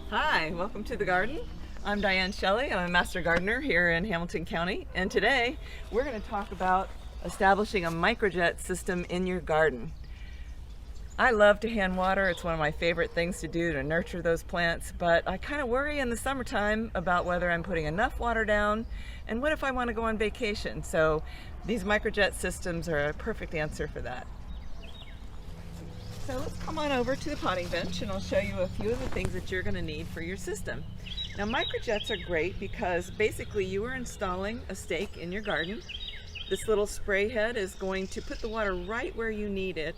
Hi, welcome to the garden. I'm Diane Shelly. I'm a master gardener here in Hamilton County, and today we're going to talk about establishing a microjet system in your garden. I love to hand water. It's one of my favorite things to do to nurture those plants, but I kind of worry in the summertime about whether I'm putting enough water down and what if I want to go on vacation. So these microjet systems are a perfect answer for that. So let's come on over to the potting bench and I'll show you a few of the things that you're going to need for your system. Now, microjets are great because basically you are installing a stake in your garden. This little spray head is going to put the water right where you need it,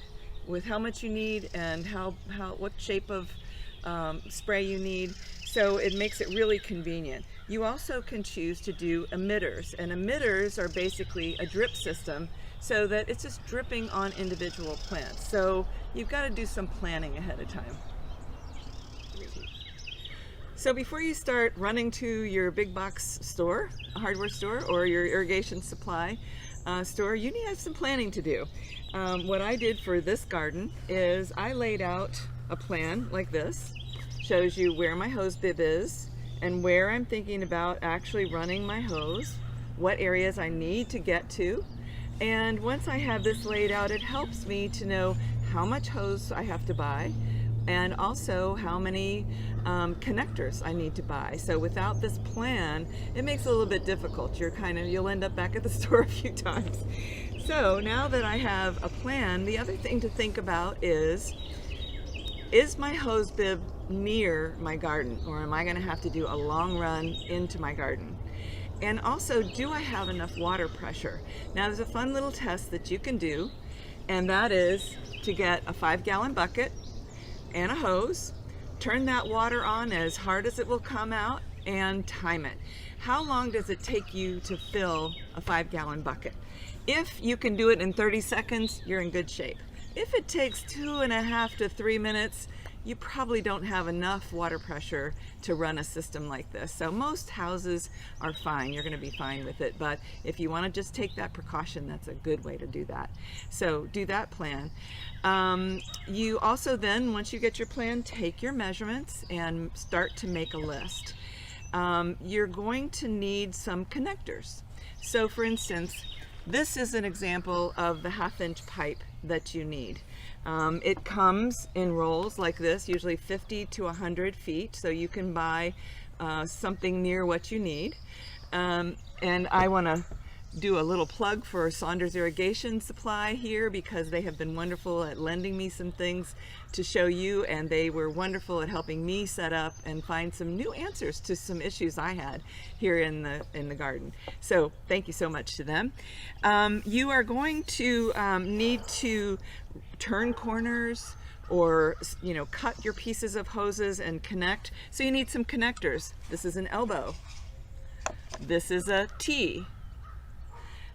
with how much you need and what shape of spray you need. So it makes it really convenient. You also can choose to do emitters, and emitters are basically a drip system so that it's just dripping on individual plants. So you've got to do some planning ahead of time. So before you start running to your big box store, a hardware store, or your irrigation supply store, you need to have some planning to do. What I did for this garden is I laid out a plan like this. Shows you where my hose bib is and where I'm thinking about actually running my hose, what areas I need to get to. And once I have this laid out, it helps me to know how much hose I have to buy and also how many connectors I need to buy. So without this plan, it makes it a little bit difficult. You'll end up back at the store a few times. So now that I have a plan, the other thing to think about is my hose bib near my garden, or am I going to have to do a long run into my garden? And also, do I have enough water pressure? Now, there's a fun little test that you can do, and that is to get a 5-gallon bucket and a hose, turn that water on as hard as it will come out, and time it. How long does it take you to fill a 5-gallon bucket? If you can do it in 30 seconds, you're in good shape. If it takes 2.5 to 3 minutes, you probably don't have enough water pressure to run a system like this. So most houses are fine. You're going to be fine with it. But if you want to just take that precaution, that's a good way to do that. So do that plan. You also then, once you get your plan, take your measurements and start to make a list. You're going to need some connectors. So for instance, this is an example of the 1/2-inch pipe that you need. It comes in rolls like this, usually 50 to 100 feet, so you can buy something near what you need. And I want to do a little plug for Saunders Irrigation Supply here, because they have been wonderful at lending me some things to show you, and they were wonderful at helping me set up and find some new answers to some issues I had here in the garden. So thank you so much to them. You are going to need to turn corners, or cut your pieces of hoses and connect. So you need some connectors. This is an elbow. This is a T.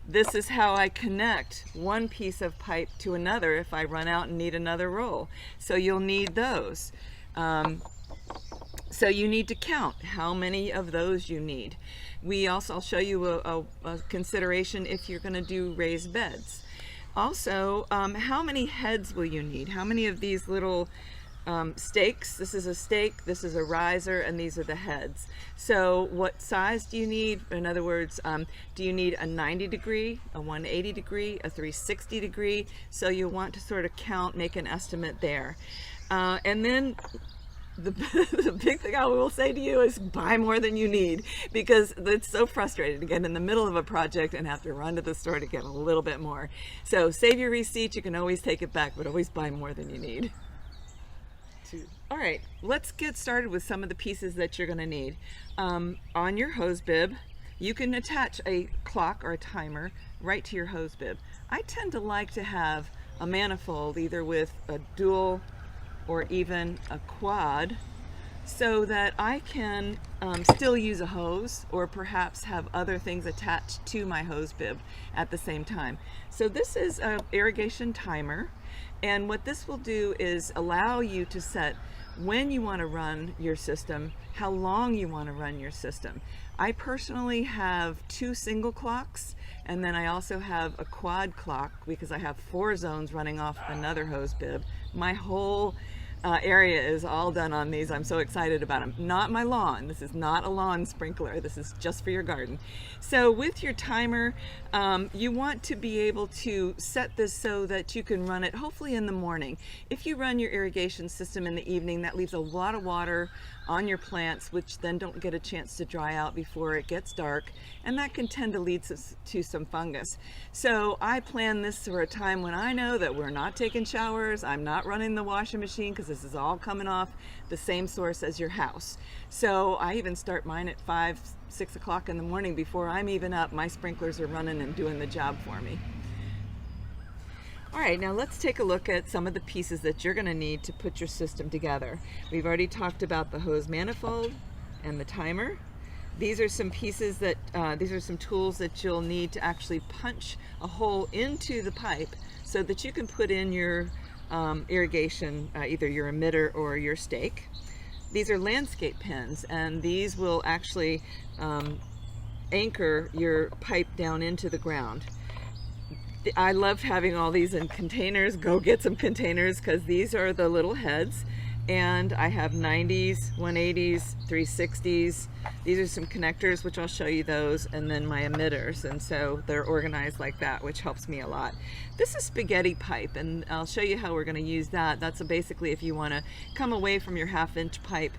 This is how I connect one piece of pipe to another if I run out and need another roll. So you'll need those. So you need to count how many of those you need. I'll show you a consideration if you're going to do raised beds. Also, how many heads will you need? How many of these little stakes? This is a stake, this is a riser, and these are the heads. So what size do you need? In other words, do you need a 90 degree, a 180 degree, a 360 degree? So you want to sort of count, make an estimate there. And then the big thing I will say to you is buy more than you need, because it's so frustrating to get in the middle of a project and have to run to the store to get a little bit more. So save your receipt, you can always take it back, but always buy more than you need. All right, let's get started with some of the pieces that you're going to need. On your hose bib, you can attach a clock or a timer right to your hose bib. I tend to like to have a manifold, either with a dual or even a quad so that I can still use a hose or perhaps have other things attached to my hose bib at the same time. So this is an irrigation timer, and what this will do is allow you to set when you want to run your system, how long you want to run your system. I personally have 2 single clocks, and then I also have a quad clock because I have 4 zones running off another hose bib. My whole area is all done on these. I'm so excited about them. Not my lawn. This is not a lawn sprinkler. This is just for your garden. So with your timer, you want to be able to set this so that you can run it hopefully in the morning. If you run your irrigation system in the evening, that leaves a lot of water on your plants, which then don't get a chance to dry out before it gets dark, and that can tend to lead to some fungus. So I plan this for a time when I know that we're not taking showers, I'm not running the washing machine, because this is all coming off the same source as your house. So I even start mine at 5, 6 o'clock in the morning. Before I'm even up, my sprinklers are running and doing the job for me. All right, now let's take a look at some of the pieces that you're going to need to put your system together. We've already talked about the hose manifold and the timer. These are some pieces that, these are some tools that you'll need to actually punch a hole into the pipe so that you can put in your irrigation, either your emitter or your stake. These are landscape pins, and these will actually anchor your pipe down into the ground. I love having all these in containers. Go get some containers, because these are the little heads, and I have 90s, 180s, 360s. These are some connectors, which I'll show you those, and then my emitters, and so they're organized like that, which helps me a lot. This is spaghetti pipe, and I'll show you how we're going to use that. That's basically if you want to come away from your 1/2-inch pipe,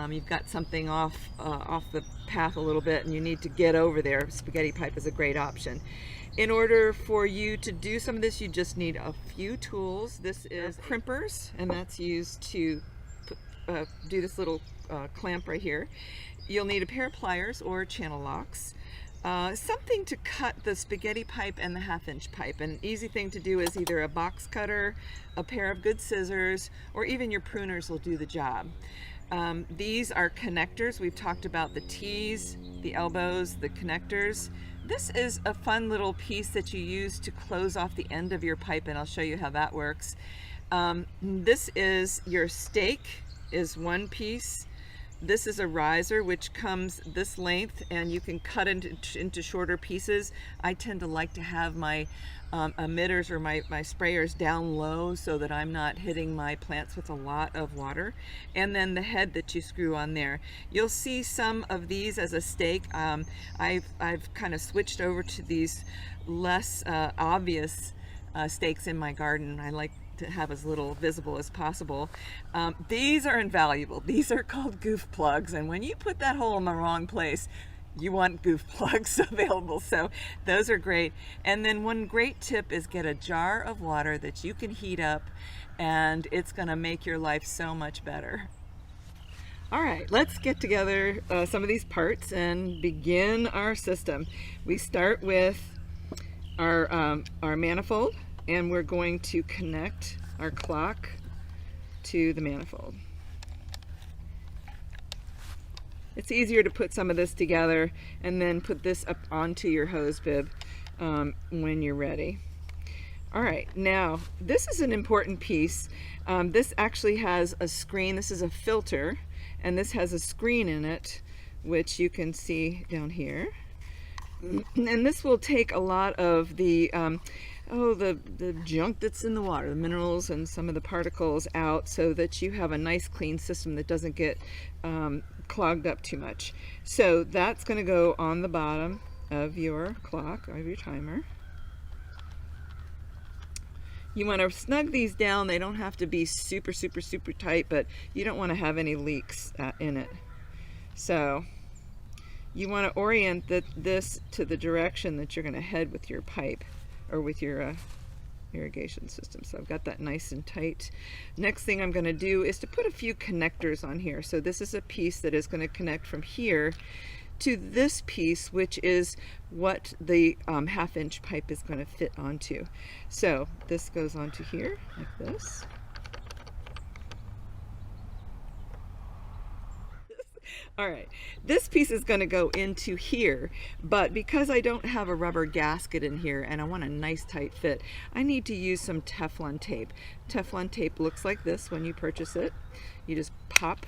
you've got something off the path a little bit and you need to get over there. Spaghetti pipe is a great option. In order for you to do some of this, you just need a few tools. This is crimpers, and that's used to do this little clamp right here. You'll need a pair of pliers or channel locks, something to cut the spaghetti pipe and the 1/2-inch pipe. An easy thing to do is either a box cutter, a pair of good scissors, or even your pruners will do the job. These are connectors. We've talked about the T's, the elbows, the connectors. This is a fun little piece that you use to close off the end of your pipe, and I'll show you how that works. This is your stake, is one piece. This is a riser, which comes this length, and you can cut into shorter pieces. I tend to like to have my emitters or my sprayers down low so that I'm not hitting my plants with a lot of water. And then the head that you screw on there. You'll see some of these as a stake. I've kind of switched over to these less obvious stakes in my garden. I like to have as little visible as possible. These are invaluable. These are called goof plugs, and when you put that hole in the wrong place, you want goof plugs available. So those are great. And then one great tip is get a jar of water that you can heat up, and it's going to make your life so much better. All right, let's get together some of these parts and begin our system. We start with our manifold, and we're going to connect our clock to the manifold. It's easier to put some of this together and then put this up onto your hose bib when you're ready. All right, now this is an important piece. This actually has a screen. This is a filter, and this has a screen in it, which you can see down here. And this will take a lot of the the junk that's in the water, the minerals and some of the particles out, so that you have a nice clean system that doesn't get clogged up too much. So that's going to go on the bottom of your clock, of your timer. You want to snug these down. They don't have to be super tight, but you don't want to have any leaks in it. So you want to orient this to the direction that you're going to head with your pipe or with your irrigation system. So I've got that nice and tight. Next thing I'm going to do is to put a few connectors on here. So this is a piece that is going to connect from here to this piece, which is what the 1/2-inch pipe is going to fit onto. So this goes onto here like this. All right, this piece is going to go into here, but because I don't have a rubber gasket in here and I want a nice tight fit, I need to use some Teflon tape. Teflon tape looks like this when you purchase it. You just pop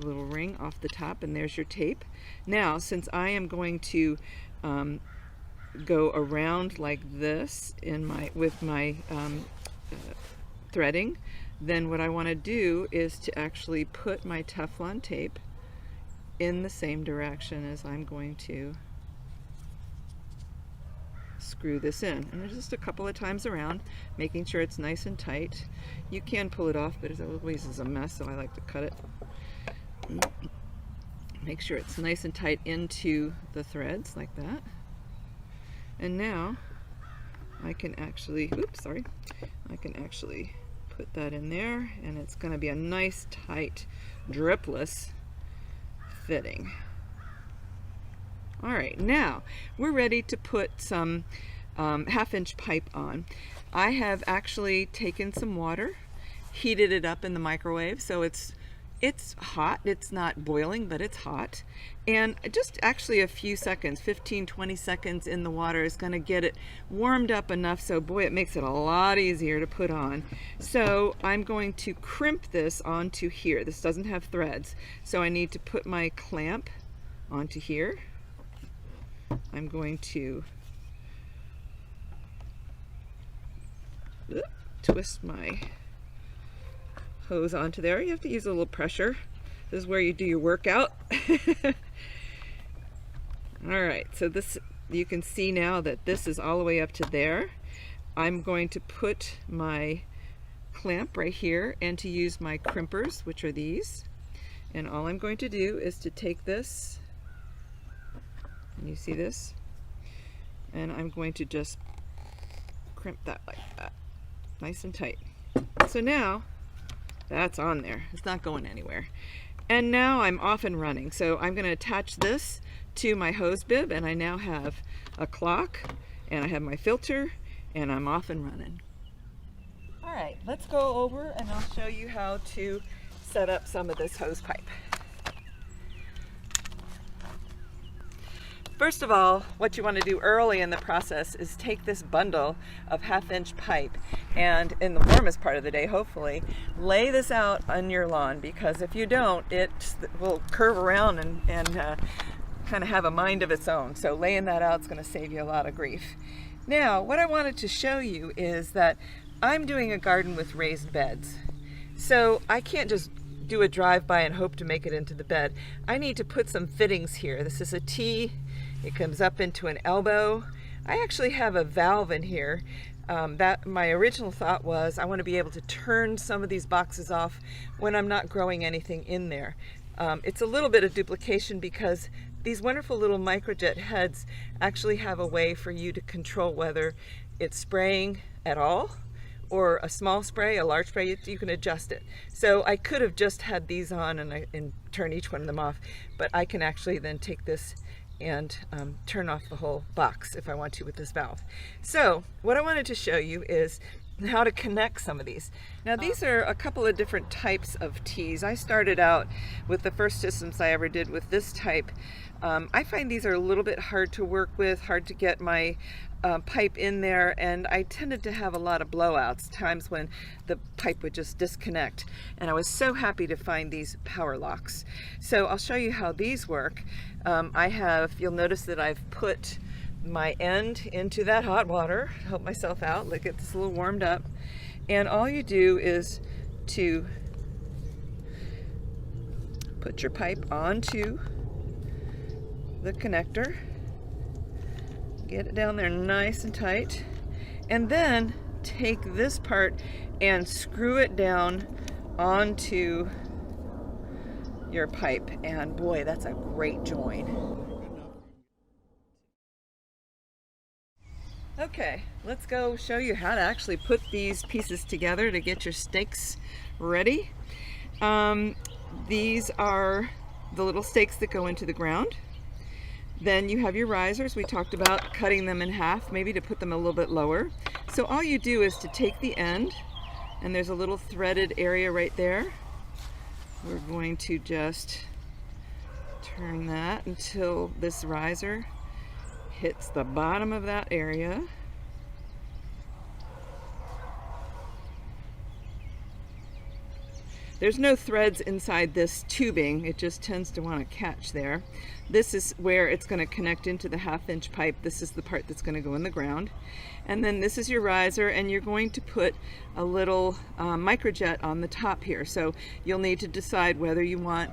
a little ring off the top and there's your tape. Now, since I am going to go around like this with my threading, then what I want to do is to actually put my Teflon tape in the same direction as I'm going to screw this in. And just a couple of times around, making sure it's nice and tight. You can pull it off, but it always is a mess, so I like to cut it. Make sure it's nice and tight into the threads like that. And now I can actually, I can actually put that in there, and it's going to be a nice tight dripless fitting. All right, now we're ready to put some 1/2-inch pipe on. I have actually taken some water, heated it up in the microwave, so it's hot. It's not boiling, but it's hot. And just actually a few seconds, 15-20 seconds in the water is going to get it warmed up enough, so boy, it makes it a lot easier to put on. So I'm going to crimp this onto here. This doesn't have threads, so I need to put my clamp onto here. I'm going to twist my hose onto there. You have to use a little pressure. This is where you do your workout. All right, so this, you can see now that this is all the way up to there. I'm going to put my clamp right here and to use my crimpers, which are these. And all I'm going to do is to take this, and you see this, and I'm going to just crimp that like that, nice and tight. So now that's on there. It's not going anywhere. And now I'm off and running. So I'm going to attach this to my hose bib, and I now have a clock, and I have my filter, and I'm off and running. All right, let's go over and I'll show you how to set up some of this hose pipe. First of all, what you want to do early in the process is take this bundle of 1/2-inch pipe and, in the warmest part of the day, hopefully, lay this out on your lawn, because if you don't, it will curve around and kind of have a mind of its own. So laying that out is going to save you a lot of grief. Now, what I wanted to show you is that I'm doing a garden with raised beds. So I can't just do a drive-by and hope to make it into the bed. I need to put some fittings here. This is a T. It comes up into an elbow. I actually have a valve in here. That my original thought was I want to be able to turn some of these boxes off when I'm not growing anything in there. It's a little bit of duplication because these wonderful little microjet heads actually have a way for you to control whether it's spraying at all, or a small spray, a large spray. You can adjust it. So I could have just had these on and turn each one of them off, but I can actually then take this and turn off the whole box if I want to with this valve. So what I wanted to show you is how to connect some of these. Now these are a couple of different types of tees. I started out with the first systems I ever did with this type. I find these are a little bit hard to work with, hard to get my pipe in there, and I tended to have a lot of blowouts, times when the pipe would just disconnect, and I was so happy to find these power locks. So I'll show you how these work. You'll notice that I've put my end into that hot water, help myself out, let get this a little warmed up, and all you do is to put your pipe onto the connector, get it down there nice and tight, and then take this part and screw it down onto your pipe, and boy, that's a great join. Okay, let's go show you how to actually put these pieces together to get your stakes ready. These are the little stakes that go into the ground. Then you have your risers. We talked about cutting them in half, maybe to put them a little bit lower. So all you do is to take the end, and there's a little threaded area right there. We're going to just Turn that until this riser hits the bottom of that area. There's no threads inside this tubing, it just tends to want to catch there. This is where it's going to connect into the 1/2-inch pipe. This is the part that's going to go in the ground. And then this is your riser, and you're going to put a little microjet on the top here. So you'll need to decide whether you want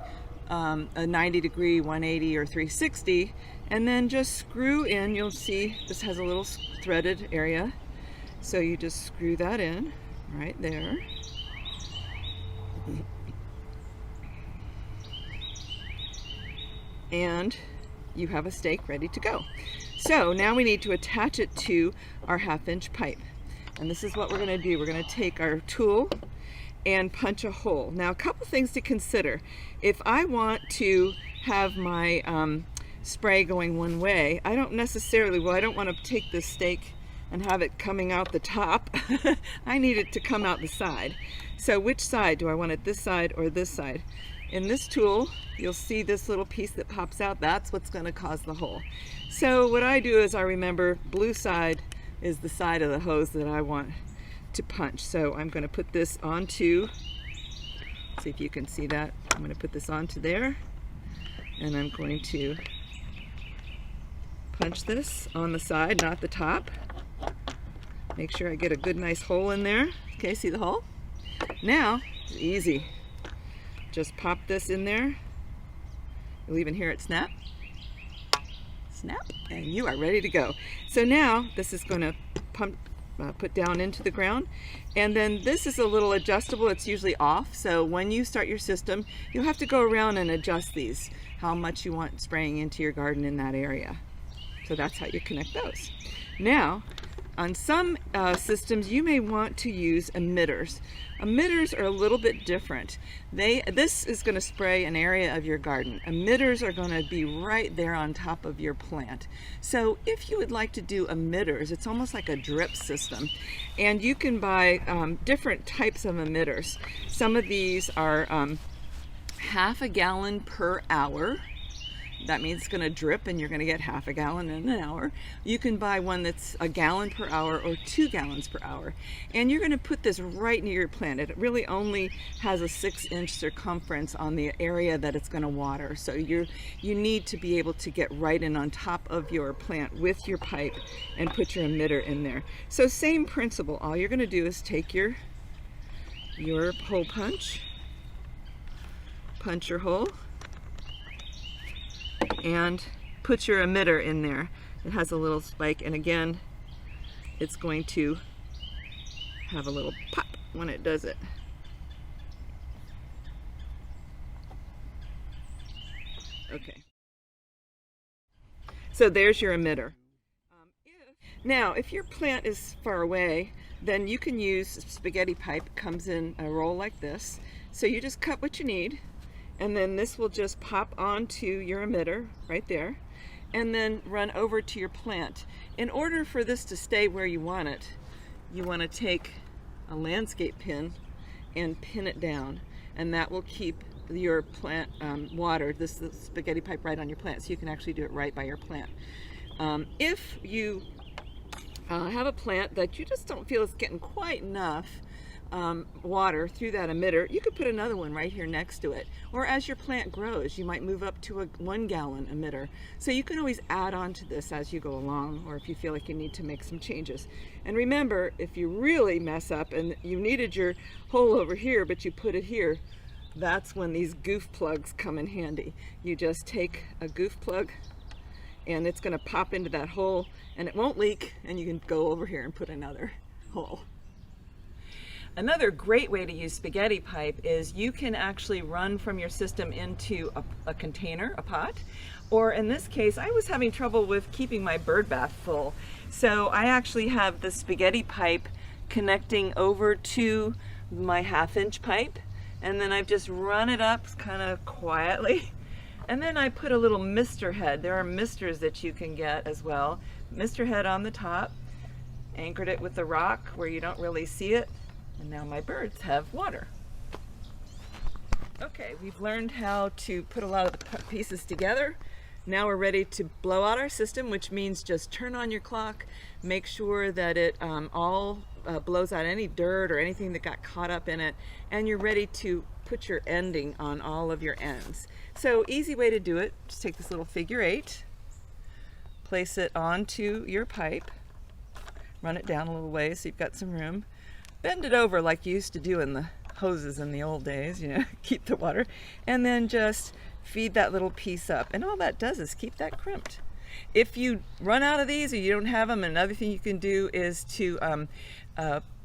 a 90 degree, 180, or 360, and then just screw in. You'll see this has a little threaded area. So you just screw that in right there. And you have a stake ready to go. So now we need to attach it to our 1/2-inch pipe. And this is what we're going to do. We're going to take our tool and punch a hole. Now, a couple things to consider. If I want to have my spray going one way, I don't want to take this stake and have it coming out the top. I need it to come out the side. So which side? Do I want it this side or this side? In this tool, you'll see this little piece that pops out. That's what's going to cause the hole. So what I do is I remember blue side is the side of the hose that I want to punch. So I'm going to put this onto, see if you can see that. I'm going to put this onto there, and I'm going to punch this on the side, not the top. Make sure I get a good nice hole in there. Okay, see the hole? Now, it's easy. Just pop this in there. You'll even hear it snap. Snap, and you are ready to go. So now this is going to put down into the ground, and then this is a little adjustable. It's usually off, so when you start your system, you'll have to go around and adjust these, how much you want spraying into your garden in that area. So that's how you connect those. Now, on some systems, you may want to use emitters. Emitters are a little bit different. This is going to spray an area of your garden. Emitters are going to be right there on top of your plant. So if you would like to do emitters, it's almost like a drip system. And you can buy different types of emitters. Some of these are 1/2 gallon per hour. That means it's going to drip and you're going to get 1/2 gallon in an hour. You can buy one that's 1 gallon per hour or 2 gallons per hour. And you're going to put this right near your plant. It really only has a 6-inch circumference on the area that it's going to water. So you need to be able to get right in on top of your plant with your pipe and put your emitter in there. So same principle. All you're going to do is take your hole punch your hole, and put your emitter in there. It has a little spike, and again, it's going to have a little pop when it does it. Okay. So there's your emitter. Now, if your plant is far away, then you can use spaghetti pipe. Comes in a roll like this. So you just cut what you need, and then this will just pop onto your emitter right there, and then run over to your plant. In order for this to stay where you want it, you want to take a landscape pin and pin it down, and that will keep your plant watered, the spaghetti pipe right on your plant, so you can actually do it right by your plant. If you have a plant that you just don't feel is getting quite enough water through that emitter, you could put another one right here next to it. Or as your plant grows, you might move up to a 1 gallon emitter. So you can always add on to this as you go along, or if you feel like you need to make some changes. And remember, if you really mess up and you needed your hole over here, but you put it here, that's when these goof plugs come in handy. You just take a goof plug, and it's going to pop into that hole, and it won't leak, and you can go over here and put another hole. Another great way to use spaghetti pipe is you can actually run from your system into a container, a pot, or in this case, I was having trouble with keeping my bird bath full. So I actually have the spaghetti pipe connecting over to my 1/2-inch pipe, and then I've just run it up kind of quietly. And then I put a little mister head. There are misters that you can get as well. Mister head on the top, anchored it with the rock where you don't really see it. And now my birds have water. Okay, we've learned how to put a lot of the pieces together. Now we're ready to blow out our system, which means just turn on your clock, make sure that it all blows out any dirt or anything that got caught up in it, and you're ready to put your ending on all of your ends. So easy way to do it, just take this little figure 8, place it onto your pipe, run it down a little way so you've got some room, bend it over like you used to do in the hoses in the old days, keep the water, and then just feed that little piece up, and all that does is keep that crimped. If you run out of these or you don't have them, another thing you can do is to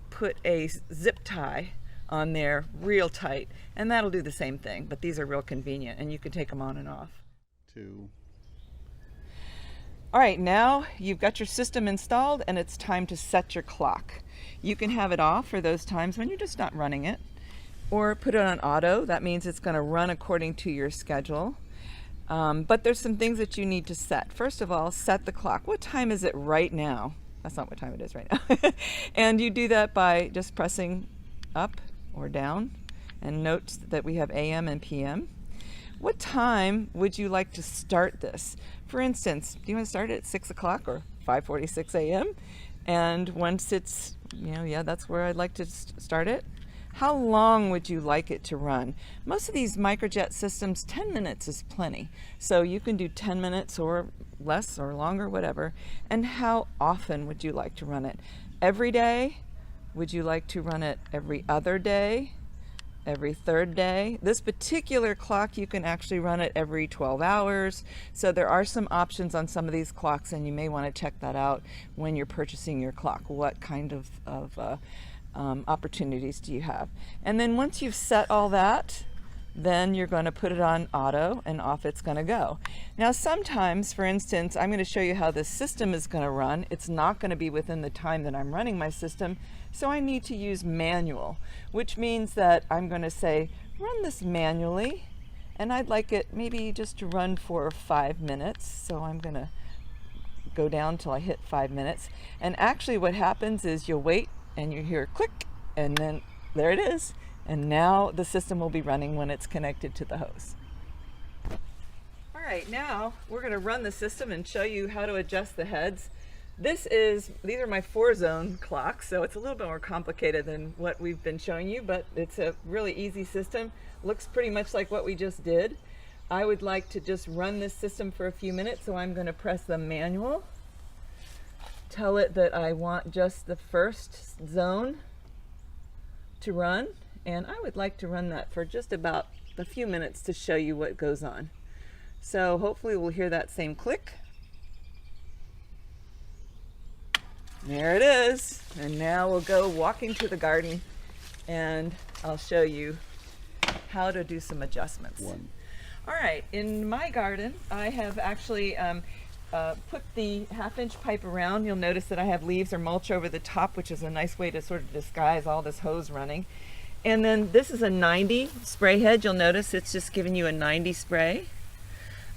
put a zip tie on there real tight, and that'll do the same thing, but these are real convenient and you can take them on and off. All right, now you've got your system installed and it's time to set your clock. You can have it off for those times when you're just not running it, or put it on auto. That means it's going to run according to your schedule. But there's some things that you need to set. First of all, set the clock. What time is it right now? That's not what time it is right now. And you do that by just pressing up or down. And note that we have AM and PM. What time would you like to start this? For instance, do you want to start it at 6 o'clock or 5:46 a.m.? And once it's, that's where I'd like to start it. How long would you like it to run? Most of these microjet systems, 10 minutes is plenty. So you can do 10 minutes or less or longer, whatever. And how often would you like to run it? Every day? Would you like to run it every other day? Every third day? This particular clock, you can actually run it every 12 hours. So there are some options on some of these clocks, and you may want to check that out when you're purchasing your clock. What kind of opportunities do you have? And then once you've set all that, then you're going to put it on auto and off it's going to go. Now sometimes, for instance, I'm going to show you how this system is going to run. It's not going to be within the time that I'm running my system, so I need to use manual, which means that I'm going to say run this manually, and I'd like it maybe just to run for 5 minutes. So I'm going to go down till I hit 5 minutes, and actually what happens is you'll wait and you hear click, and then there it is. And now the system will be running when it's connected to the hose. All right, now we're going to run the system and show you how to adjust the heads. These are my 4-zone clocks, so it's a little bit more complicated than what we've been showing you, but it's a really easy system. Looks pretty much like what we just did. I would like to just run this system for a few minutes, so I'm going to press the manual. Tell it that I want just the first zone to run, and I would like to run that for just about a few minutes to show you what goes on. So hopefully we'll hear that same click. There it is. And now we'll go walking to the garden and I'll show you how to do some adjustments. All right, in my garden I have actually put the 1/2-inch pipe around. You'll notice that I have leaves or mulch over the top, which is a nice way to sort of disguise all this hose running. And then this is a 90 spray head. You'll notice it's just giving you a 90 spray.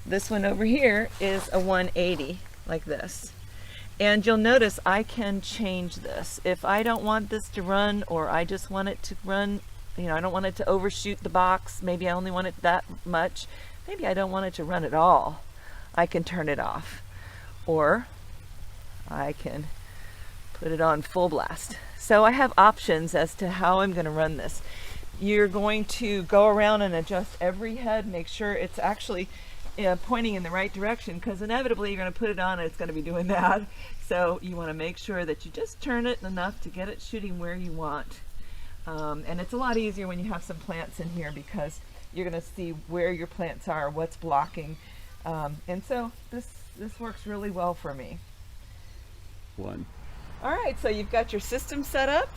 This one over here is a 180, like this. And you'll notice I can change this. If I don't want this to run, or I just want it to run, I don't want it to overshoot the box, maybe I only want it that much, maybe I don't want it to run at all, I can turn it off. Or I can put it on full blast. So I have options as to how I'm going to run this. You're going to go around and adjust every head, make sure it's actually pointing in the right direction, because inevitably you're going to put it on and it's going to be doing that. So you want to make sure that you just turn it enough to get it shooting where you want. And it's a lot easier when you have some plants in here, because you're going to see where your plants are, what's blocking. And so this works really well for me. All right, so you've got your system set up,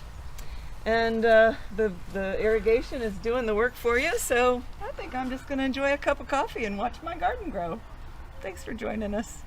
and the irrigation is doing the work for you. So I think I'm just going to enjoy a cup of coffee and watch my garden grow. Thanks for joining us.